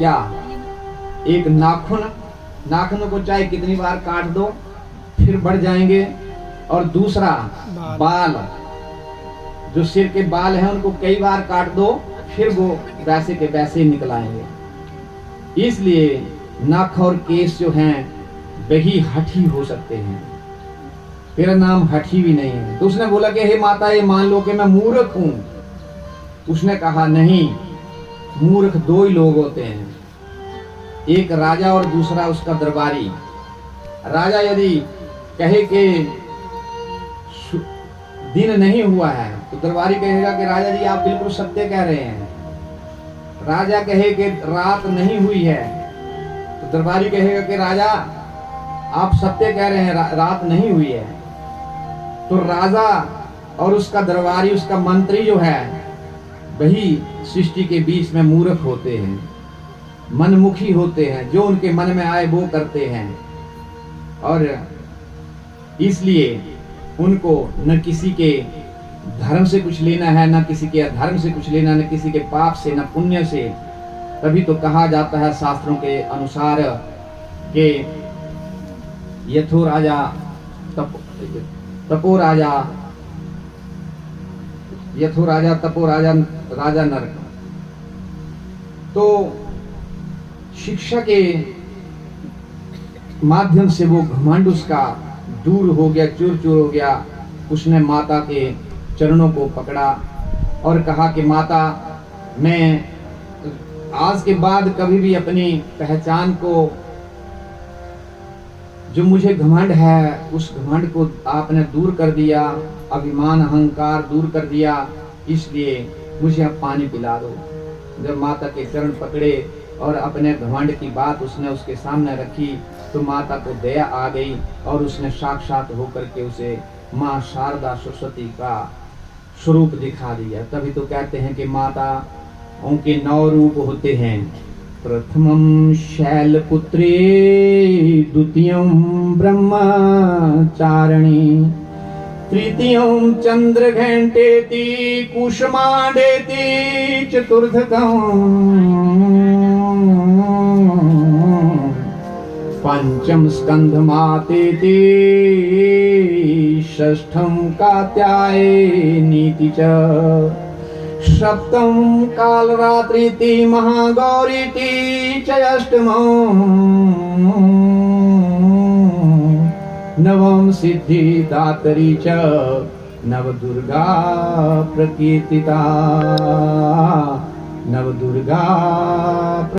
क्या? एक नाखून, नाखून को चाहे कितनी बार काट दो फिर बढ़ जाएंगे, और दूसरा बाल, जो सिर के बाल हैं उनको कई बार काट दो फिर वो वैसे के वैसे निकल आएंगे। इसलिए नख और केश जो हैं वही हठी हो सकते हैं, तेरा नाम हठी भी नहीं है। तो उसने बोला कि हे माता, ये मान लो कि मैं मूर्ख हूं। उसने कहा नहीं, मूर्ख दो ही लोग होते हैं, एक राजा और दूसरा उसका दरबारी। राजा यदि कहे कि दिन नहीं हुआ है तो दरबारी कहेगा कि राजा जी आप बिल्कुल सत्य कह रहे हैं। राजा कहे कि रात नहीं हुई है तो दरबारी कहेगा कि राजा आप सत्य कह रहे हैं, रात नहीं हुई है। तो राजा और उसका दरबारी, उसका मंत्री जो है, वही सृष्टि के बीच में मूर्ख होते हैं, मनमुखी होते हैं, जो उनके मन में आए वो करते हैं। और इसलिए उनको न किसी के धर्म से कुछ लेना है, न किसी के अधर्म से कुछ लेना, न किसी के पाप से, न पुण्य से। तभी तो कहा जाता है शास्त्रों के अनुसार कि यथो राजा तपो राजा, यथो राजा तपो राजा, राजा नरक। तो शिक्षा के माध्यम से वो घमंड उसका दूर हो गया, चूर चूर हो गया। उसने माता के चरणों को पकड़ा और कहा कि माता, मैं आज के बाद कभी भी अपनी पहचान को, जो मुझे घमंड है उस घमंड को आपने दूर कर दिया, अभिमान अहंकार दूर कर दिया, इसलिए मुझे अब पानी पिला दो। जब माता के चरण पकड़े और अपने घमंड की बात उसने उसके सामने रखी तो माता को दया आ गई और उसने साक्षात होकर के उसे माँ शारदा सरस्वती का स्वरूप दिखा दिया। तभी तो कहते हैं कि माता उनके 9 रूप होते हैं। प्रथमं शैलपुत्री, द्वितीयं ब्रह्मचारिणी, तृतीयं चंद्रघंटेति कुसुमांडेति, चतुर्थकं पंचम स्कंधमातेति, षष्ठं कात्यायनीति च, सप्तम कालरात्रिति महागौरीति च, अष्टमं नवम सिद्धिदात्री च, नवदुर्गा प्रकीर्तिता, नवदुर्गा